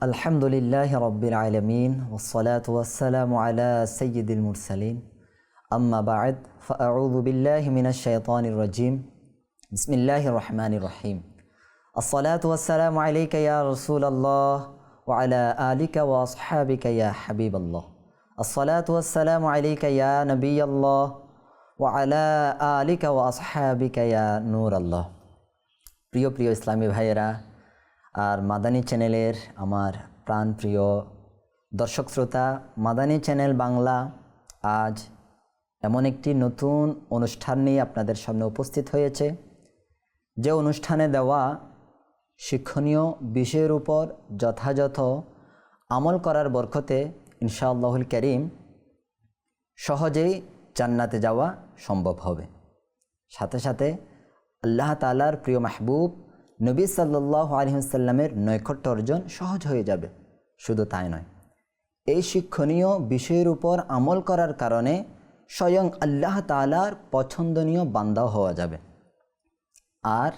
আলহামদুলিল্লাহ রব্বিল আলামিন ওয়াসসালাতু ওয়াসসালামু আলা সাইয়্যিদিল মুরসালিন আম্মা বা'দ ফাআউযু বিল্লাহি মিনাশ শাইতানির রাজিম বিসমিল্লাহির রহমানির রহিম আসসালাতু ওয়াসসালামু আলাইকা ইয়া রাসূলাল্লাহ ওয়া আলা আলিকা ওয়া আসহাবিকা ইয়া হাবিবাল্লাহ আসসালাতু ওয়াসসালামু আলাইকা ইয়া নবিয়াল্লাহ ওয়া আলা আলিকা ওয়া আসহাবিকা ইয়া নূরাল্লাহ। প্রিয় প্রিয় ইসলামী ভাইয়েরা আর মাদানী চ্যানেলের আমার প্রাণপ্রিয় দর্শক শ্রোতা, মাদানী চ্যানেল বাংলা আজ এমন একটি নতুন অনুষ্ঠান নিয়ে আপনাদের সামনে উপস্থিত হয়েছে, যে অনুষ্ঠানে দেওয়া শিক্ষণীয় বিষয়ের উপর যথাযথ আমল করার বরকতে ইনশাআল্লাহুল কারীম সহজেই জান্নাতে যাওয়া সম্ভব হবে। সাথে সাথে আল্লাহ তাআলার প্রিয় মাহবুব নবী সাল্লাল্লাহু আলাইহি ওয়াসাল্লামের নৈকট্য অর্জন সহজ হয়ে যাবে। শুধু তাই নয়, এই শিক্ষণীয় বিষয়ের উপর আমল করার কারণে স্বয়ং আল্লাহ তাআলার পছন্দনীয় বান্দাও হওয়া যাবে। আর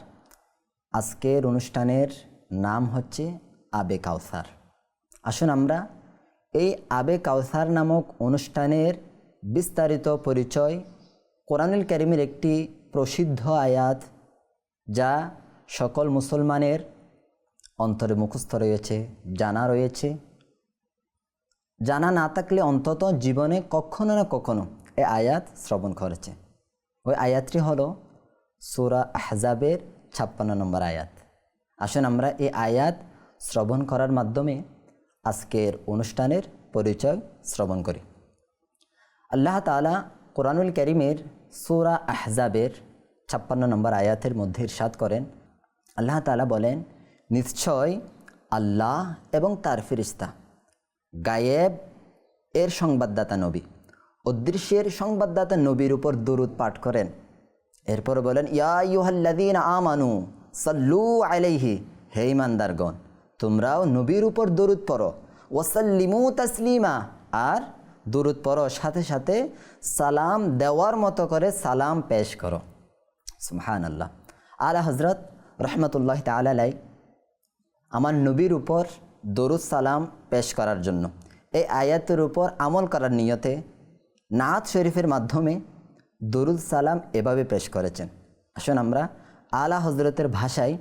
আজকের অনুষ্ঠানের নাম হচ্ছে আবে কাউসার। আসুন আমরা এই আবে কাউসার নামক অনুষ্ঠানের বিস্তারিত পরিচয়, কোরআনুল কারীমের একটি প্রসিদ্ধ আয়াত যা সকল মুসলমানের অন্তরে মুখস্থ রয়েছে, জানা রয়েছে, জানা না থাকলে অন্তত জীবনে কখনো না কখনো এই আয়াত শ্রবণ করেছে। ওই আয়াতটি হলো সূরা আহজাবের 56 নম্বর আয়াত। আসুন আমরা এই আয়াত শ্রবণ করার মাধ্যমে আজকের অনুষ্ঠানের পরিচয় শ্রবণ করি। আল্লাহ তাআলা কোরআনুল কারীমের সূরা আহজাবের 56 নম্বর আয়াতের মধ্যে ইরশাদ করেন, আল্লাহ তাআলা বলেন, নিশ্চয় আল্লাহ এবং তার ফেরেশতা গায়েব এর সংবাদদাতা নবী, অদৃশ্যের সংবাদদাতা নবীর উপর দরুদ পাঠ করেন। এরপর বলেন, ইয়া আইয়ুহাল্লাযীনা আমানু সাল্লু আলাইহি, হে ঈমানদারগণ তোমরাও নবীর উপর দরুদ পড়ো, ওয়াসাল্লিমু তাসলিমা, আর দরুদ পড়ো সাথে সাথে সালাম দেওয়ার মতো করে সালাম পেশ করো। সুবহানাল্লাহ। আলা হযরত রহমতুল্লাহ তাআলা আলাইহি আমার নবীর উপর দরুদ সালাম পেশ করার জন্য এই আয়াতের উপর আমল করার নিয়তে নাত শরীফের মাধ্যমে দরুদ সালাম এভাবে পেশ করেছেন। আসুন আমরা আলা হযরতের ভাষায়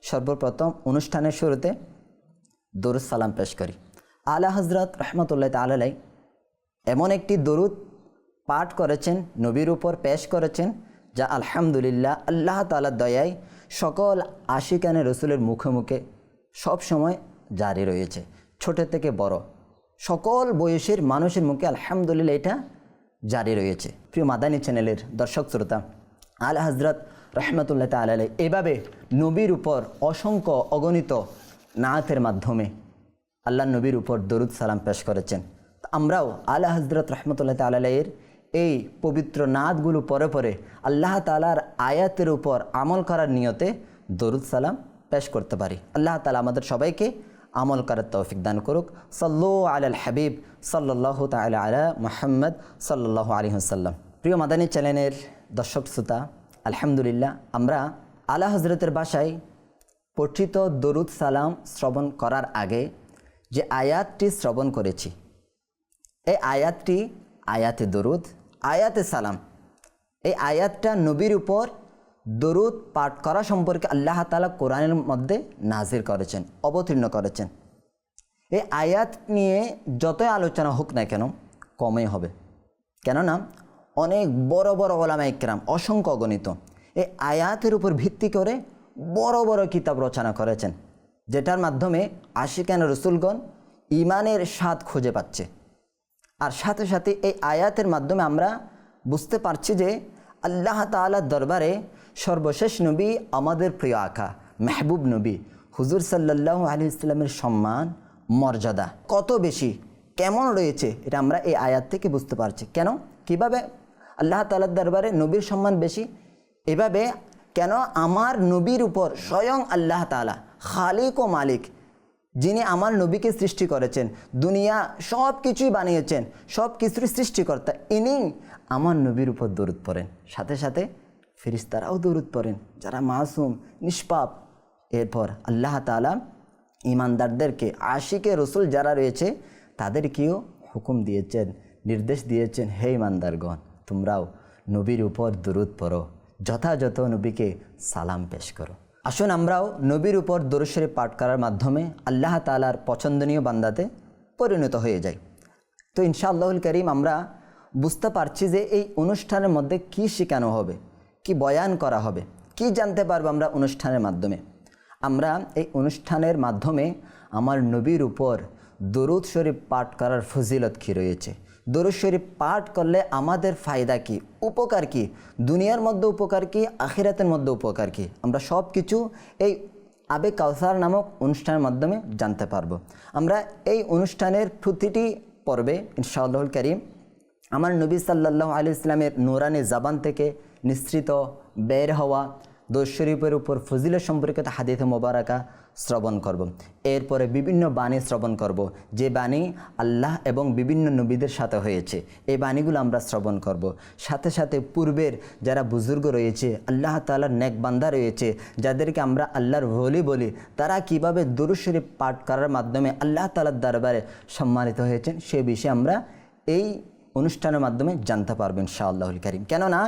সর্বপ্রথম অনুষ্ঠানের শুরুতে দরুদ সালাম পেশ করি। আলা হযরত রহমতুল্লাহ তাআলা আলাইহি এমন একটি দরুদ পাঠ করেছেন, নবীর উপর পেশ করেছেন, যা আলহামদুলিল্লাহ আল্লাহ তাআলার দয়ায় সকল আশিকানে রসুলের মুখে মুখে সবসময় জারি রয়েছে। ছোট থেকে বড় সকল বয়সের মানুষের মুখে আলহামদুলিল্লাহ এটা জারি রয়েছে। প্রিয় মাদানী চ্যানেলের দর্শক শ্রোতা, আলা হযরত রহমতুল্লাহ তাআলা আলাইহি এভাবে নবীর উপর অসংখ্য অগণিত নাতের মাধ্যমে আল্লাহ নবীর উপর দরুদ সালাম পেশ করেছেন। আমরাও আলা হযরত রহমতুল্লাহ তাআলা আলাইহির এই পবিত্র নাতগুলো পরে পরে আল্লাহ তাআলার আয়াতের উপর আমল করার নিয়তে দরুদ সালাম পেশ করতে পারি। আল্লাহ তাআলা আমাদের সবাইকে আমল করার তৌফিক দান করুক। সাল্লু আলাল হাবিব সাল্লাল্লাহু তাআলা আলা মুহাম্মদ সাল্লাল্লাহু আলাইহি ওয়াসাল্লাম। প্রিয় মাদানী চ্যানেলের দর্শক শ্রোতা, আলহামদুলিল্লাহ আমরা আলা হযরতের ভাষায় পঠিত দরুদ সালাম শ্রবণ করার আগে যে আয়াতটি শ্রবণ করেছি, এই আয়াতটি আয়াতে দরুদ, আয়াতে সালাম। এই আয়াতটা নবীর উপর দরুদ পাঠ করা সম্পর্কে আল্লাহ তাআলা কোরআনের মধ্যে নাজিল করেছেন, অবতীর্ণ করেছেন। এই আয়াত নিয়ে যতই আলোচনা হোক না কেন কমই হবে, কেননা অনেক বড় বড় ওলামায়ে কেরাম অসংখ্য অগণিত এই আয়াতের উপর ভিত্তি করে বড় বড় কিতাব রচনা করেছেন, যেটার মাধ্যমে আশিকানে রসুলগণ ঈমানের স্বাদ খুঁজে পাচ্ছে। আর সাথে সাথে এই আয়াতের মাধ্যমে আমরা বুঝতে পারছি যে আল্লাহ তাআলার দরবারে সর্বশেষ নবী আমাদের প্রিয় আকা মেহবুব নবী হুজুর সাল্লাল্লাহু আলাইহি ওয়াসাল্লামের সম্মান মর্যাদা কত বেশি, কেমন রয়েছে, এটা আমরা এই আয়াত থেকে বুঝতে পারছি। কেন, কিভাবে আল্লাহ তাআলার দরবারে নবীর সম্মান বেশি? এভাবে কেন আমার নবীর উপর স্বয়ং আল্লাহ তাআলা খালিক ও মালিক, যিনি আমার নবীকে সৃষ্টি করেছেন, দুনিয়া সব কিছুই বানিয়েছেন, সব কিছুর সৃষ্টিকর্তা, ইনি আমার নবীর উপর দরুদ পড়েন। সাথে সাথে ফেরেশতারাও দরুদ পড়েন, যারা মাসুম নিষ্পাপ। এরপর আল্লাহ তাআলা ইমানদারদেরকে, আশিকে রসুল যারা রয়েছে তাদেরকেও হুকুম দিয়েছেন, নির্দেশ দিয়েছেন, হে ইমানদারগণ তোমরাও নবীর উপর দুরূদ পড়ো, যথাযথ নবীকে সালাম পেশ করো। আসুন আমরাও নবীর উপর দরুদ শরীফ পাঠ করার মাধ্যমে আল্লাহ তাআলার পছন্দনীয় বান্দাতে পরিণত হয়ে যাই। তো ইনশাআল্লাহুল কারীম আমরা বুঝতে পারছি যে এই অনুষ্ঠানের মধ্যে কি শেখানো হবে, কি বয়ান করা হবে, কি জানতে পারবো আমরা অনুষ্ঠানের মাধ্যমে। আমরা এই অনুষ্ঠানের মাধ্যমে আমার নবীর উপর দরুদ শরীফ পাঠ করার ফজিলত কী রয়েছে, দরুদ শরীফ পাঠ করলে আমাদের ফায়দা কি, উপকার কি, দুনিয়ার মধ্যে উপকার কি, আখিরাতের মধ্যে উপকার কি, আমরা সব কিছু এই আবে কাউসার নামক অনুষ্ঠানের মাধ্যমে জানতে পারবো। আমরা এই অনুষ্ঠানের প্রতিটি পর্বে ইনশাআল্লাহুল কারীম আমার নবী সাল্লাল্লাহু আলাইহি ওয়াসাল্লামের নূরানি জবান থেকে নিঃসৃত বের হওয়া দরুদ শরীফের উপর ফজিলত সম্পর্কিত হাদিস মোবারকা শ্রবণ করব। এরপরে বিভিন্ন বাণী শ্রবণ করব, যে বাণী আল্লাহ এবং বিভিন্ন নবীদের সাথে হয়েছে, এই বাণীগুলো আমরা শ্রবণ করব। সাথে সাথে পূর্বের যারা বুজুর্গ রয়েছে, আল্লাহ তাআলার নেক বান্দা রয়েছে, যাদেরকে আমরা আল্লাহর ওলি বলি, তারা কিভাবে দরুদ শরীফ পাঠ করার মাধ্যমে আল্লাহ তাআলার দরবারে সম্মানিত হয়েছেন, সে বিষয়ে আমরা এই অনুষ্ঠানের মাধ্যমে জানতে পারবো ইনশাআল্লাহুল কারীম। কেননা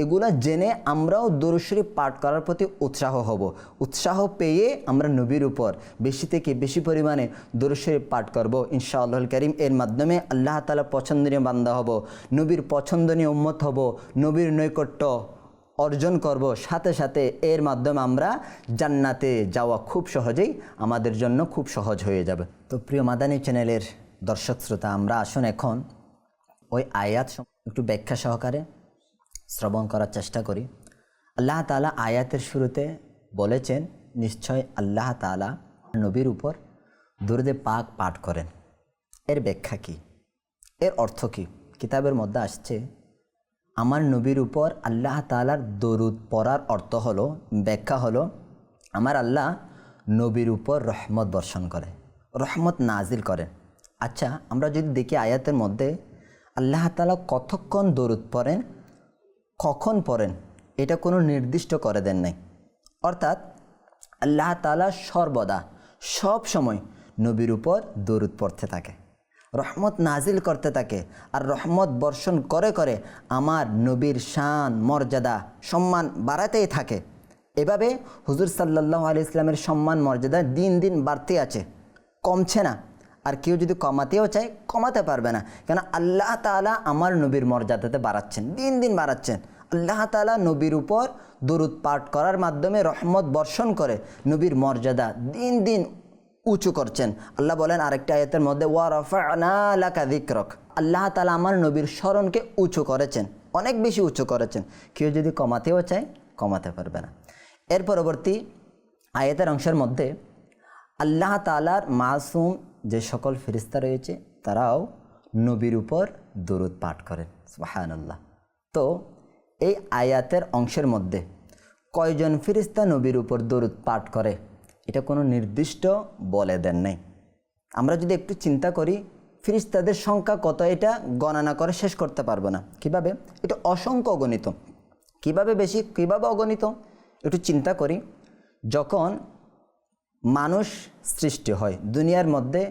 এগুলা জেনে আমরাও দরুদ শরীফ পাঠ করার প্রতি উৎসাহ হব। উৎসাহ পেয়ে আমরা নবীর উপর বেশি থেকে বেশি পরিমাণে দরুদ শরীফ পাঠ করব ইনশাআল্লাহুল কারীম। এর মাধ্যমে আল্লাহ তাআলা পছন্দনীয় বান্দা হব, নবীর পছন্দনীয় উম্মত হব, নবীর নৈকট্য অর্জন করব। সাথে সাথে এর মাধ্যমে আমরা জান্নাতে যাওয়া খুব সহজেই আমাদের জন্য খুব সহজ হয়ে যাবে। তো প্রিয় মাদানী চ্যানেলের দর্শক শ্রোতা, আমরা আসুন এখন ওই আয়াত একটু ব্যাখ্যা সহকারে শ্রবণ করার চেষ্টা করি। আল্লাহ তাআলা আয়াতের শুরুতে বলেছেন, নিশ্চয় আল্লাহ তাআলা নবীর উপর দুরূদে পাক পাঠ করেন। এর ব্যাখ্যা কি, এর অর্থ কি? কিতাবের মধ্যে আসছে, আমার নবীর উপর আল্লাহ তাআলার দরুদ পড়ার অর্থ হলো, ব্যাখ্যা হলো, আমার আল্লাহ নবীর উপর রহমত বর্ষণ করে, রহমত নাজিল করেন। আচ্ছা, আমরা যদি দেখি আয়াতের মধ্যে আল্লাহ তাআলা কতক্ষণ দরুদ পড়েন, কখন পড়েন, এটা কোনো নির্দিষ্ট করে দেন নাই। অর্থাৎ আল্লাহ তাআলা সর্বদা সব সময় নবীর উপর দরুদ পড়তে থাকে, রহমত নাজিল করতে থাকে, আর রহমত বর্ষণ করে করে আমার নবীর শান মর্যাদা সম্মান বাড়াতেই থাকে। এভাবে হুজুর সাল্লাল্লাহু আলাইহি ওয়াসাল্লামের সম্মান মর্যাদা দিন দিন বাড়তে আছে, কমছে না। আর কেউ যদি কমাতেও চায় কমাতে পারবে না, কেন আল্লাহ তাআলা আমার নবীর মর্যাদাতে বাড়াচ্ছেন, দিন দিন বাড়াচ্ছেন। আল্লাহ তাআলা নবীর উপর দরুদ পাঠ করার মাধ্যমে রহমত বর্ষণ করে নবীর মর্যাদা দিন দিন উঁচু করছেন। আল্লাহ বলেন আরেকটা আয়াতের মধ্যে, ওয়া রাফা'না লাকা যিকরাক, আল্লাহ তাআলা আমার নবীর স্মরণকে উঁচু করেছেন, অনেক বেশি উঁচু করেছেন। কেউ যদি কমাতেও চায় কমাতে পারবে না। এর পরবর্তী আয়াতের অংশের মধ্যে আল্লাহ তাআলার মাসুম যে সকল ফেরেশতা রয়েছে তারাও নবীর উপর দরুদ পাঠ করেন। সুবহানাল্লাহ। তো এই আয়াতের অংশের মধ্যে কয়জন ফেরেশতা নবীর উপর দরুদ পাঠ করে এটা কোনো নির্দিষ্ট বলে দেন নাই। আমরা যদি একটু চিন্তা করি ফেরেশতাদের সংখ্যা কত, এটা গণনা করে শেষ করতে পারবো না। কিভাবে? এটা অসংখ্য অগণিত। কিভাবে বেশি, কিভাবে অগণিত? একটু চিন্তা করি, যখন মানুষ সৃষ্টি হয়, দুনিয়ার মধ্যে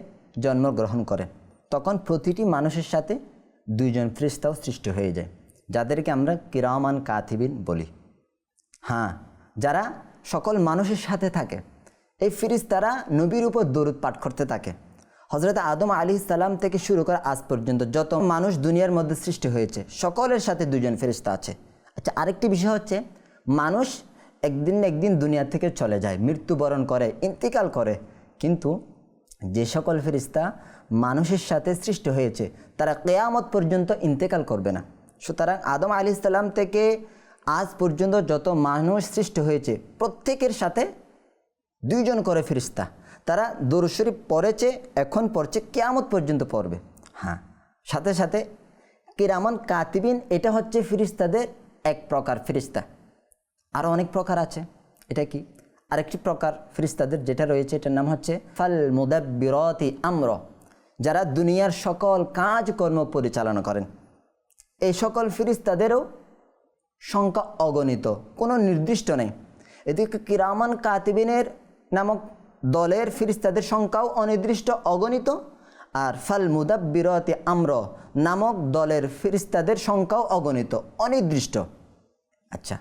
জন্মগ্রহণ করে, তখন প্রতিটি মানুষের সাথে দুইজন ফেরেশতাও সৃষ্টি হয়ে যায়, যাদেরকে আমরা কিরামান কাতিবিন বলি। হ্যাঁ, যারা সকল মানুষের সাথে থাকে। এই ফেরেশতারা নবীর উপর দরুদ পাঠ করতে থাকে। হযরত আদম আলাইহিস সালাম থেকে শুরু করে আজ পর্যন্ত যত মানুষ দুনিয়ার মধ্যে সৃষ্টি হয়েছে সকলের সাথে দুইজন ফেরেশতা আছে। আচ্ছা, আরেকটি বিষয় হচ্ছে, মানুষ একদিন না একদিন দুনিয়া থেকে চলে যায়, মৃত্যুবরণ করে, ইন্তিকাল করে, কিন্তু যে সকল ফেরেশতা মানুষের সাথে সৃষ্টি হয়েছে তারা কিয়ামত পর্যন্ত ইন্তেকাল করবে না। সুতরাং আদম আলাইহিস সালাম থেকে আজ পর্যন্ত যত মানুষ সৃষ্টি হয়েছে প্রত্যেকের সাথে দুইজন করে ফেরেশতা, তারা দরুদ শরীফ পড়েছে, এখন পড়ছে, কিয়ামত পর্যন্ত পড়বে। হ্যাঁ, সাথে সাথে কিরামান কাতিবিন, এটা হচ্ছে ফেরেশতাদের এক প্রকার ফেরেশতা। আরও অনেক প্রকার আছে। এটা কি? আরেকটি প্রকার ফেরেশতাদের যেটা রয়েছে এটার নাম হচ্ছে ফাল মুদাব্বিরাতি আমর, যারা দুনিয়ার সকল কাজকর্ম পরিচালনা করেন। এই সকল ফেরেশতাদেরও সংখ্যা অগণিত, কোনো নির্দিষ্ট নেই। এদিকে কিরামান কাতিবিনের নামক দলের ফিরিস্তাদের সংখ্যাও অনির্দিষ্ট অগণিত। আর ফাল মুদাব্বিরাতি আমর নামক দলের ফিরিস্তাদের সংখ্যাও অগণিত অনির্দিষ্ট। আচ্ছা,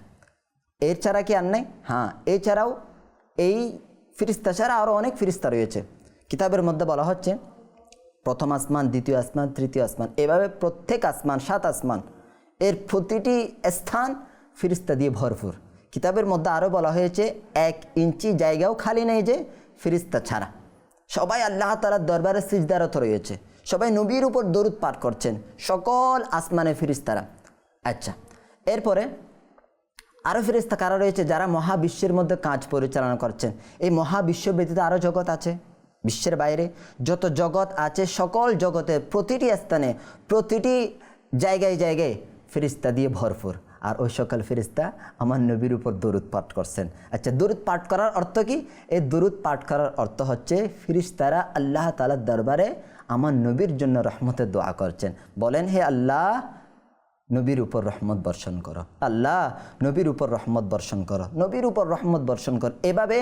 এর ছাড়া কি আর নেই? হ্যাঁ, এছাড়াও এই ফিরিস্তা ছাড়া আরও অনেক ফিরিস্তা রয়েছে। কিতাবের মধ্যে বলা হচ্ছে প্রথম আসমান, দ্বিতীয় আসমান, তৃতীয় আসমান, এভাবে প্রত্যেক আসমান, 7 আসমান, এর প্রতিটি স্থান ফিরিস্তা দিয়ে ভরপুর। কিতাবের মধ্যে আরও বলা হয়েছে 1 ইঞ্চি জায়গাও খালি নেই যে ফিরিস্তা ছাড়া। সবাই আল্লাহ তাআলার দরবারে সিজদারত রয়েছে, সবাই নবীর উপর দরুদ পাঠ করছেন, সকল আসমানে ফিরিস্তারা। আচ্ছা, এরপরে আরও ফেরেশতা কারা রয়েছে যারা মহাবিশ্বের মধ্যে কাজ পরিচালনা করছেন। এই মহাবিশ্ব ব্যতীত আরও জগৎ আছে, বিশ্বের বাইরে যত জগৎ আছে সকল জগতের প্রতিটি স্থানে, প্রতিটি জায়গায় জায়গায় ফেরেশতা দিয়ে ভরপুর। আর ওই সকল ফেরেশতা আমার নবীর উপর দরুদ পাঠ করছেন। আচ্ছা, দরুদ পাঠ করার অর্থ কি? এই দরুদ পাঠ করার অর্থ হচ্ছে ফেরেশতারা আল্লাহ তাআলার দরবারে আমার নবীর জন্য রহমতের দোয়া করছেন। বলেন, হে আল্লাহ, নবীর উপর রহমত বর্ষণ করো, আল্লাহ নবীর উপর রহমত বর্ষণ করো, নবীর উপর রহমত বর্ষণ করো। এভাবে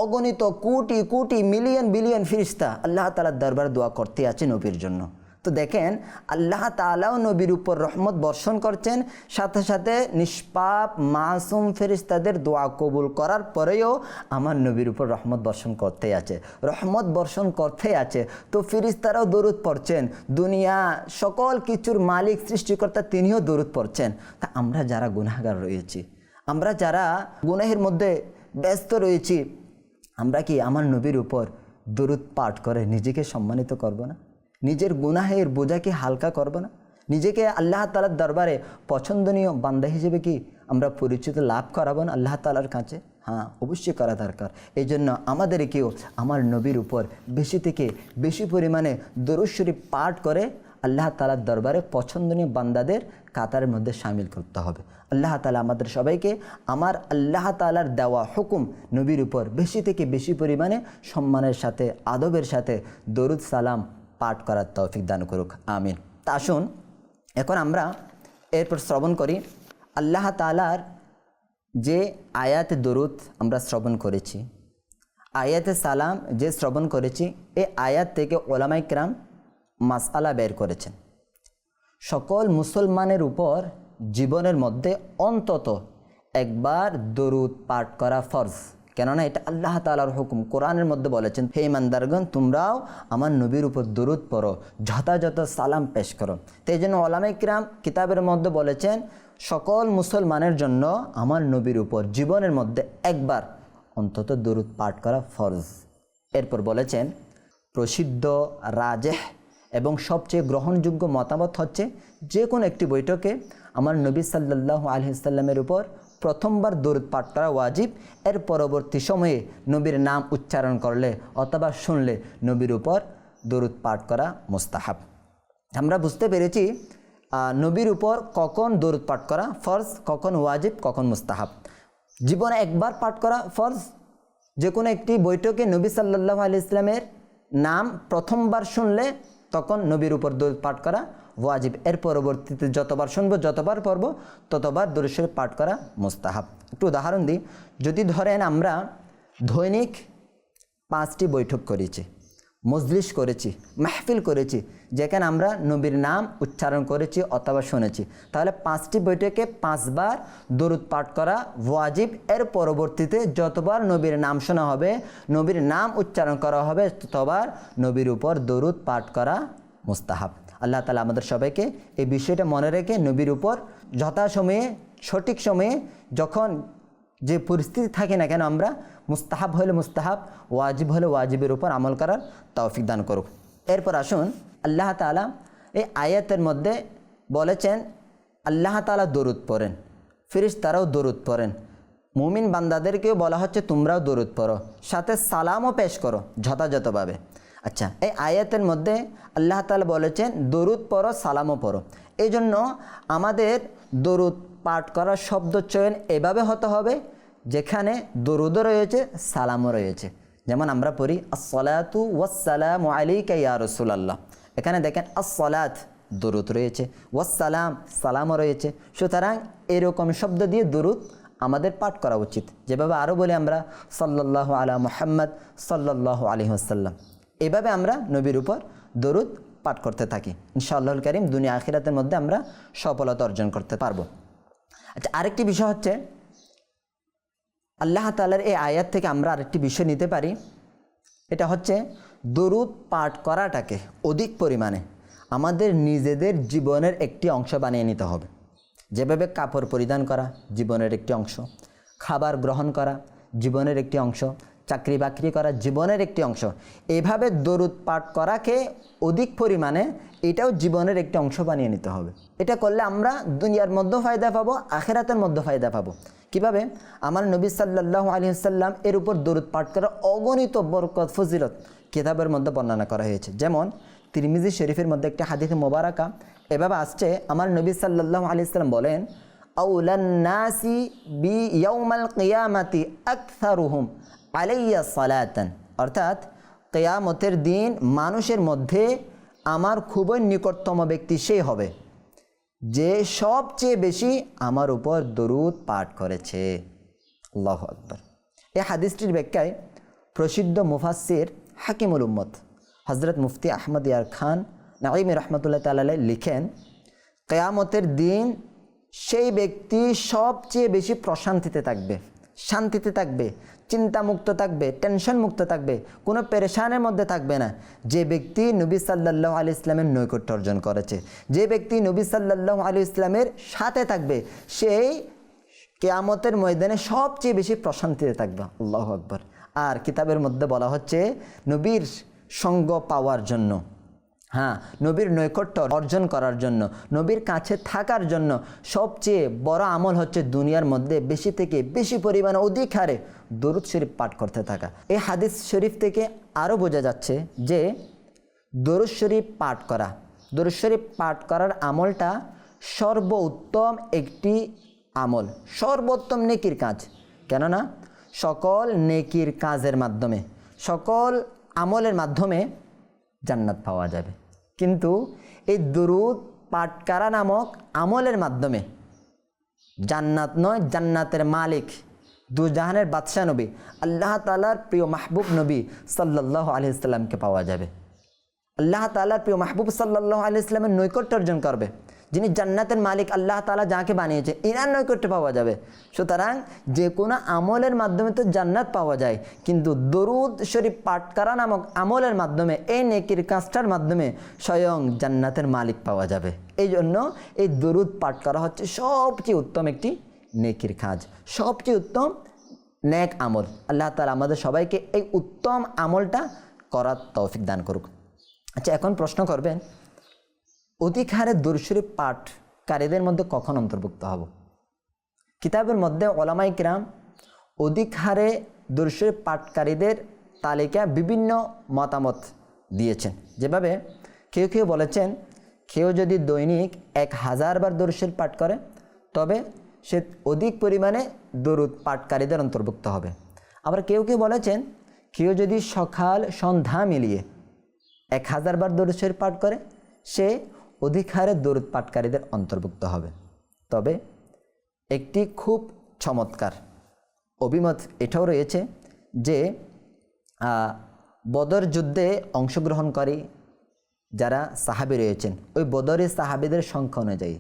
অগণিত কোটি কোটি মিলিয়ন বিলিয়ন ফিরিস্তা আল্লাহ তাআলার দরবারে দোয়া করতে আছে নবীর জন্য। তো দেখেন, আল্লাহ তাআলাও নবীর উপর রহমত বর্ষণ করছেন, সাথে সাথে নিষ্পাপ মাসুম ফেরেশতাদের দোয়া কবুল করার পরেও আমার নবীর উপর রহমত বর্ষণ করতে আছে, রহমত বর্ষণ করতে আছে। তো ফেরেশতারাও দরুদ পড়ছেন, দুনিয়া সকল কিছুর মালিক সৃষ্টিকর্তা তিনিও দরুদ পড়ছেন। তা আমরা যারা গুনাহগার রয়েছি, আমরা যারা গুনাহের মধ্যে ব্যস্ত রয়েছি, আমরা কি আমার নবীর উপর দরুদ পাঠ করে নিজেকে সম্মানিত করব না? নিজের গুনাহের বোঝাকে হালকা করব না? নিজেকে আল্লাহ তাআলার দরবারে পছন্দনীয় বান্দা হিসেবে কি আমরা পরিচিত লাভ করাবো না আল্লাহ তাআলার কাছে? হ্যাঁ, অবশ্যই করা দরকার। এই জন্য আমাদেরকেও আমার নবীর উপর বেশি থেকে বেশি পরিমাণে দরুদ শরীফ পাঠ করে আল্লাহ তাআলার দরবারে পছন্দনীয় বান্দাদের কাতারের মধ্যে শামিল করতে হবে। আল্লাহ তাআলা আমাদের সবাইকে আমার আল্লাহ তাআলার দেওয়া হুকুম নবীর উপর বেশি থেকে বেশি পরিমাণে সম্মানের সাথে, আদবের সাথে দরুদ সালাম পাঠ করার তৌফিক দান করুক, আমিন। তা আসুন এখন আমরা এরপর শ্রবণ করি আল্লাহ তাআলার যে আয়াতে দরুদ আমরা শ্রবণ করেছি, আয়াতে সালাম যে শ্রবণ করেছি, এই আয়াত থেকে ওলামায়ে কেরাম মাসআলা বের করেছেন। সকল মুসলমানের উপর জীবনের মধ্যে অন্তত একবার দরুদ পাঠ করা ফরজ। কেননা এটা আল্লাহ তাআলার হুকুম। কোরআনের মধ্যে বলেছেন, হে ইমানদারগণ, তোমরাও আমার নবীর উপর দরুদ পড়ো, যথাযথ সালাম পেশ করো। তো এই জন্য ওলামায়ে কিরাম কিতাবের মধ্যে বলেছেন সকল মুসলমানের জন্য আমার নবীর উপর জীবনের মধ্যে একবার অন্তত দরুদ পাঠ করা ফরজ। এরপর বলেছেন প্রসিদ্ধ, রাজেহ এবং সবচেয়ে গ্রহণযোগ্য মতামত হচ্ছে যে কোনো একটি বৈঠকে আমার নবী সাল্লাল্লাহু আলাইহি ওয়াসাল্লামের উপর প্রথমবার দরুদ পাঠ করা ওয়াজিব। এর পরবর্তী সময়ে নবীর নাম উচ্চারণ করলে অথবা শুনলে নবীর উপর দরুদ পাঠ করা মুস্তাহাব। আমরা বুঝতে পেরেছি নবীর উপর কখন দরুদ পাঠ করা ফরজ, কখন ওয়াজিব, কখন মুস্তাহাব। জীবনে একবার পাঠ করা ফরজ, যে কোনো একটি বৈঠকে নবী সাল্লাল্লাহু আলাইহি ওয়াসাল্লামের নাম প্রথমবার শুনলে তখন নবীর উপর দরুদ পাঠ করা ওয়াজিব। এর পরবর্তীতে যতবার শুনবো, যতবার পড়ব, ততবার দরুদ শরীফ পাঠ করা মুস্তাহাব। একটু উদাহরণ দিই, যদি ধরেন আমরা দৈনিক 5টি বৈঠক করেছি, মজলিস করেছি, মাহফিল করেছি, যেখানে আমরা নবীর নাম উচ্চারণ করেছি অথবা শুনেছি, তাহলে 5টি বৈঠকে 5 বার দরুদ পাঠ করা ওয়াজিব। এর পরবর্তীতে যতবার নবীর নাম শোনা হবে, নবীর নাম উচ্চারণ করা হবে, ততবার নবীর উপর দরুদ পাঠ করা মুস্তাহাব। আল্লাহ তাআলা আমাদের সবাইকে এই বিষয়টা মনে রেখে নবীর উপর যথাসময়ে, সঠিক সময়ে, যখন যে পরিস্থিতি থাকে না কেন, আমরা মুস্তাহাব হলে মুস্তাহাব, ওয়াজিব হলে ওয়াজিবের উপর আমল করার তৌফিক দান করুক। এরপর আসুন, আল্লাহ তাআলা এই আয়াতের মধ্যে বলেছেন আল্লাহ তাআলা দরুদ পড়েন, ফেরেশতারাও দরুদ পড়েন, মুমিন বান্দাদেরকেও বলা হচ্ছে তোমরাও দরুদ পড়ো, সাথে সালামও পেশ করো যথাযথভাবে। আচ্ছা, এই আয়াতের মধ্যে আল্লাহ তাআলা বলেছেন দরুদ পড়ো, সালামও পড়ো। এই জন্য আমাদের দরুদ পাঠ করার শব্দ চয়ন এভাবে হতে হবে যেখানে দরুদও রয়েছে, সালামও রয়েছে। যেমন আমরা পড়ি আসসালাতু ওয়াসসালামু আলাইকা ইয়া রাসূলুল্লাহ, এখানে দেখেন আসসালাত দরুদ রয়েছে, ওয়াসসালাম সালামও রয়েছে। সুতরাং এরকম শব্দ দিয়ে দরুদ আমাদের পাঠ করা উচিত। যেভাবে আরও বলি আমরা সাল্লাল্লাহু আলা মুহাম্মদ সাল্লাল্লাহু আলাইহি ওয়াসাল্লাম, এভাবে আমরা নবীর উপর দরুদ পাঠ করতে থাকি। ইনশাআল্লাহুল কারীম দুনিয়া আখিরাতের মধ্যে আমরা সফলতা অর্জন করতে পারবো। আচ্ছা, আরেকটি বিষয় হচ্ছে আল্লাহ তাআলার এই আয়াত থেকে আমরা আরেকটি বিষয় নিতে পারি, এটা হচ্ছে দরুদ পাঠ করাটাকে অধিক পরিমাণে আমাদের নিজেদের জীবনের একটি অংশ বানিয়ে নিতে হবে। যেভাবে কাপড় পরিধান করা জীবনের একটি অংশ, খাবার গ্রহণ করা জীবনের একটি অংশ, চাকরি বাকরি করা জীবনের একটি অংশ, এভাবে দরুদ পাঠ করাকে অধিক পরিমাণে এটাও জীবনের একটি অংশ বানিয়ে নিতে হবে। এটা করলে আমরা দুনিয়ার মধ্যে ফায়দা পাবো, আখিরাতের মধ্যে ফায়দা পাবো। কিভাবে? আমার নবী সাল্লাল্লাহু আলাইহি ওয়াসাল্লাম এর উপর দরুদ পাঠ করার অগণিত বরকত ফজিলত কিতাবের মধ্যে বর্ণনা করা হয়েছে। যেমন তিরমিজি শরীফের মধ্যে একটি হাদিস মোবারকা এভাবে আসছে, আমার নবী সাল্লাল্লাহু আলাইহি ওয়াসাল্লাম বলেন, আউলান নাসি বি ইয়াউমাল কিয়ামাতি আকসারুহুম আলাইয়া সালাতান, অর্থাৎ কিয়ামতের দিন মানুষের মধ্যে আমার খুবই নিকটতম ব্যক্তি সে হবে যে সবচেয়ে বেশি আমার উপর দরুদ পাঠ করেছে। আল্লাহু আকবার। এই হাদিসটির ব্যাখ্যায় প্রসিদ্ধ মুফাসসির হাকিমুল উম্মত হযরত মুফতি আহমদ ইয়ার খান নাঈমি রহমতুল্লাহ তাআলা লিখেন, কিয়ামতের দিন সেই ব্যক্তি সবচেয়ে বেশি প্রশান্তিতে থাকবে, শান্তিতে থাকবে, চিন্তামুক্ত থাকবে, টেনশন মুক্ত থাকবে, কোনো পেরেশানের মধ্যে থাকবে না যে ব্যক্তি নবী সাল্লাল্লাহু আলাইহি ইসলামের নৈকট্য অর্জন করেছে। যে ব্যক্তি নবী সাল্লাল্লাহু আলাইহি ইসলামের সাথে থাকবে সেই কিয়ামতের ময়দানে সবচেয়ে বেশি প্রশান্তিতে থাকবে। আল্লাহু আকবার। আর কিতাবের মধ্যে বলা হচ্ছে নবীর সঙ্গ পাওয়ার জন্য, নবীর নৈকট্য অর্জন করার জন্য, নবীর কাছে থাকার জন্য সবচেয়ে বড় আমল হচ্ছে দুনিয়ার মধ্যে বেশি থেকে বেশি পরিমাণে অধিক হারে দরুদ শরীফ পাঠ করতে থাকা। এই হাদিস শরীফ থেকে আরও বোঝা যাচ্ছে যে দরুদ শরীফ পাঠ করার আমলটা সর্বোত্তম একটি আমল, সর্বোত্তম নেকির কাজ। কেননা সকল নেকির কাজের মাধ্যমে, সকল আমলের মাধ্যমে জান্নাত পাওয়া যাবে, কিন্তু এই দরুদ পাঠ করা নামক আমলের মাধ্যমে জান্নাত নয়, জান্নাতের মালিক দুজাহানের বাদশাহ নবী আল্লাহ তাআলার প্রিয় মাহবুব নবী সাল্লাল্লাহু আলাইহি ওয়াসাল্লামকে পাওয়া যাবে। আল্লাহ তাআলার প্রিয় মাহবুব সাল্লাল্লাহু আলাইহি ওয়াসাল্লামের নৈকট্য অর্জন করবে, যিনি জান্নাতের মালিক আল্লাহ তাআলা যাকে বানিয়েছে, ইনার নৈকট্য পাওয়া যাবে। সুতরাং যে কোনো আমলের মাধ্যমে তো জান্নাত পাওয়া যায়, কিন্তু দরুদ শরীফ পাঠ করা নামক আমলের মাধ্যমে, এই নেকির কাজটার মাধ্যমে স্বয়ং জান্নাতের মালিক পাওয়া যাবে। এই জন্য এই দরুদ পাঠ করা হচ্ছে সবচেয়ে উত্তম একটি নেকির কাজ, সবচেয়ে উত্তম নেক আমল। আল্লাহ তাআলা আমাদের সবাইকে এই উত্তম আমলটা করার তৌফিক দান করুক। আচ্ছা, এখন প্রশ্ন করবেন, অধিক হারে দরুদ শরীফ পাঠকারীদের মধ্যে কখন অন্তর্ভুক্ত হব? কিতাবের মধ্যে ওলামায়ে কিরাম অধিক হারে দরুদ শরীফ পাঠকারীদের তালিকা বিভিন্ন মতামত দিয়েছেন। যেভাবে কেউ কেউ বলেছেন, কেউ যদি দৈনিক 1000 বার দরুদ শরীফ পাঠ করে তবে সে অধিক পরিমাণে দরুদ পাঠকারীদের অন্তর্ভুক্ত হবে। আবার কেউ কেউ বলেছেন, কেউ যদি সকাল সন্ধ্যা মিলিয়ে 1000 বার দরুদ শরীফ পাঠ করে সে অধিক হারে দরুদ পাঠকারীদের অন্তর্ভুক্ত হবে। তবে একটি খুব চমৎকার অভিমত এটাও রয়েছে যে বদর যুদ্ধে অংশগ্রহণকারী যারা সাহাবী রয়েছেন, ওই বদরের সাহাবীদের সংখ্যা অনুযায়ী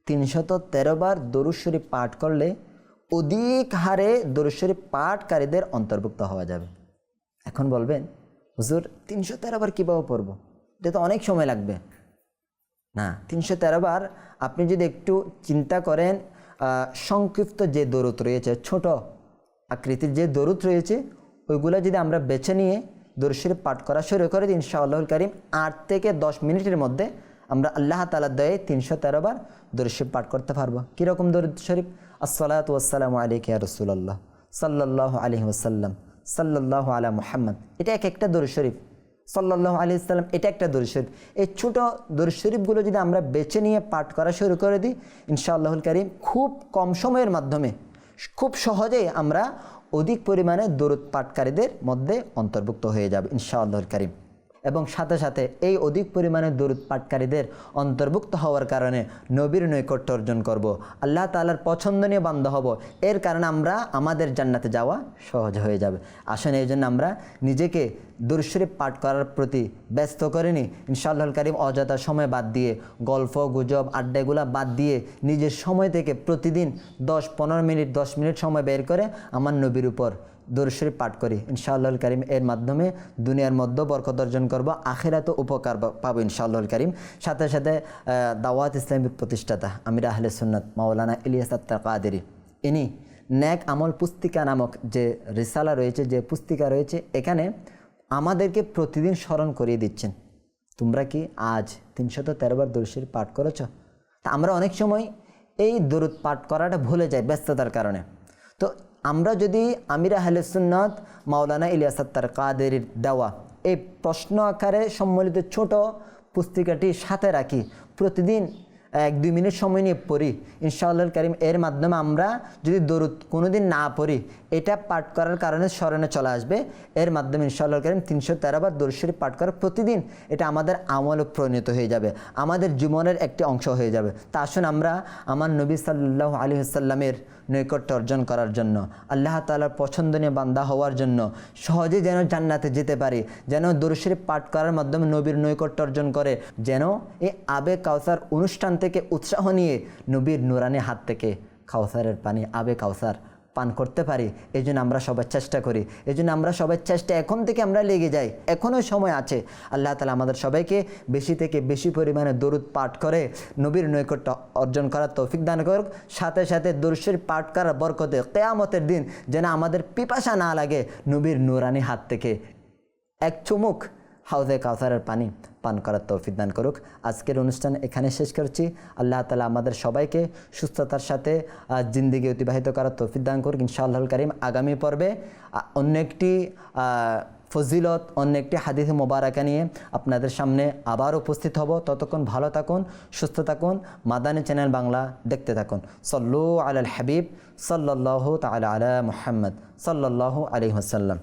313 বার দরুদ শরীফ পাঠ করলে অধিক হারে দরুদ শরীফ পাঠকারীদের অন্তর্ভুক্ত হওয়া যাবে। এখন বলবেন, হুজুর 313 বার কীভাবে পড়ব? এটা তো অনেক সময় লাগবে। না, 313 বার আপনি যদি একটু চিন্তা করেন, সংক্ষিপ্ত যে দরুদ রয়েছে, ছোট আকৃতির যে দরুদ রয়েছে, ওইগুলো যদি আমরা বেছে নিয়ে দরুদ শরীফ পাঠ করা শুরু করে দিই, ইনশাআল্লাহুল কারীম 8 থেকে 10 মিনিটের মধ্যে আমরা আল্লাহ তাআলার দয়ায় 313 বার দরুদ শরীফ পাঠ করতে পারবো। কীরকম দরুদ শরীফ? আসসালাতু ওয়াসসালামু আলাইকা ইয়া রাসূলুল্লাহ সাল্লাল্লাহু আলাইহি ওয়াসাল্লাম, সাল্লাল্লাহু আলা মুহাম্মদ, এটা এক একটা দরুদ শরীফ। সাল্লাল্লাহু আলাইহি ওয়াসাল্লাম, এটা একটা দরুদ শরীফ। এই ছোটো দরুদ শরীফগুলো যদি আমরা বেছে নিয়ে পাঠ করা শুরু করে দিই, ইনশাআল্লাহুল কারীম খুব কম সময়ের মাধ্যমে খুব সহজেই আমরা অধিক পরিমাণে দরুদ পাঠকারীদের মধ্যে অন্তর্ভুক্ত হয়ে যাবে ইনশাআল্লাহুল কারীম। এবং সাথে সাথে এই অধিক পরিমাণে দরুদ পাঠকারীদের অন্তর্ভুক্ত হওয়ার কারণে নবীর নৈকট্য অর্জন করব, আল্লাহ তাআলার পছন্দনীয় বান্দা হব। এর কারণে আমরা আমাদের জান্নাতে যাওয়া সহজ হয়ে যাবে। আসলে এই জন্য আমরা নিজেকে দুরূদ শরীফ পাঠ করার প্রতি ব্যস্ত করে নিই। ইনশাআল্লাহুল কারীম অযথা সময় বাদ দিয়ে, গল্প গুজব আড্ডাগুলা বাদ দিয়ে নিজের সময় থেকে প্রতিদিন 10-15 মিনিট 10 মিনিট সময় বের করে আমার নবীর উপর দুরূদ শরীফ পাঠ করি। ইনশাআল্লাহুল কারীম এর মাধ্যমে দুনিয়ার মধ্যে বরকত অর্জন করব, আখিরাতে উপকার পাবো ইনশাআল্লাহুল কারীম। সাথে সাথে দাওয়াত ইসলামের প্রতিষ্ঠাতা আমির আহলে সুন্নাত মাওলানা ইলিয়াস আত্তার কাদেরী, ইনি নেক আমল পুস্তিকা নামক যে রিসালা রয়েছে, যে পুস্তিকা রয়েছে, এখানে আমাদেরকে প্রতিদিন স্মরণ করিয়ে দিচ্ছেন, তোমরা কি আজ 313 বার দরুদ শরীফ পাঠ করেছ? তা আমরা অনেক সময় এই দরুদ পাঠ করাটা ভুলে যাই ব্যস্ততার কারণে। তো আমরা যদি আমির আহলে সুন্নাত মাওলানা ইলিয়াস আত্তার কাদেরীর দেওয়া এই প্রশ্ন আকারে সম্মিলিত ছোট পুস্তিকাটি সাথে রাখি, প্রতিদিন 1-2 মিনিট সময় নিয়ে পড়ি, ইনশাআল্লাহুল কারীম এর মাধ্যমে আমরা যদি দরুদ কোনোদিন না পড়ি, এটা পাঠ করার কারণে স্মরণে চলে আসবে। এর মাধ্যমে ইনশাআল্লাহুল কারীম 313 বার দরুদ শরীফ পাঠ করা প্রতিদিন, এটা আমাদের আমলে পরিণত হয়ে যাবে, আমাদের জীবনের একটি অংশ হয়ে যাবে। তা আসুন আমরা আমার নবী সাল্লাল্লাহু আলাইহি ওয়াসাল্লামের নৈকট্য অর্জন করার জন্য, আল্লাহ তাআলার পছন্দনীয় বান্দা হওয়ার জন্য, সহজে যেন জান্নাতে যেতে পারি, যেন দরুদ শরীফ পাঠ করার মাধ্যমে নবীর নৈকট্য অর্জন করে, যেন এই আবে কাউসার অনুষ্ঠান থেকে উৎসাহ নিয়ে নবীর নুরানি হাত থেকে কাউসারের পানি আবে কাউসার পান করতে পারি। এই জন্য আমরা সবাই চেষ্টা করি, এই জন্য আমরা সবাই চেষ্টা এখন থেকে আমরা লেগে যাই, এখনও সময় আছে। আল্লাহ তাআলা আমাদের সবাইকে বেশি থেকে বেশি পরিমাণে দরুদ পাঠ করে নবীর নৈকট্য অর্জন করার তৌফিক দান করুক। সাথে সাথে দরুদ শরীফ পাঠ করার বরকতে কিয়ামতের দিন যেন আমাদের পিপাসা না লাগে, নবীর নুরানি হাত থেকে এক চুমুক হাউজে কাউসারের পানি পান করার তৌফিক দান করুক। আজকের অনুষ্ঠান এখানে শেষ করছি। আল্লাহ তাআলা আমাদের সবাইকে সুস্থতার সাথে জিন্দেগি অতিবাহিত করার তৌফিক দান করুক ইনশাআল্লাহুল কারীম। আগামী পর্বে অন্য একটি ফজিলত, অন্য একটি হাদিস মোবারকা নিয়ে আপনাদের সামনে আবার উপস্থিত হব। ততক্ষণ ভালো থাকুন, সুস্থ থাকুন, মাদানী চ্যানেল বাংলা দেখতে থাকুন। সল্লু আলাল হাবিব সাল্লাল্লাহু তাআলা আলা মুহাম্মদ সাল্লাল্লাহু আলাইহি ওয়াসাল্লাম।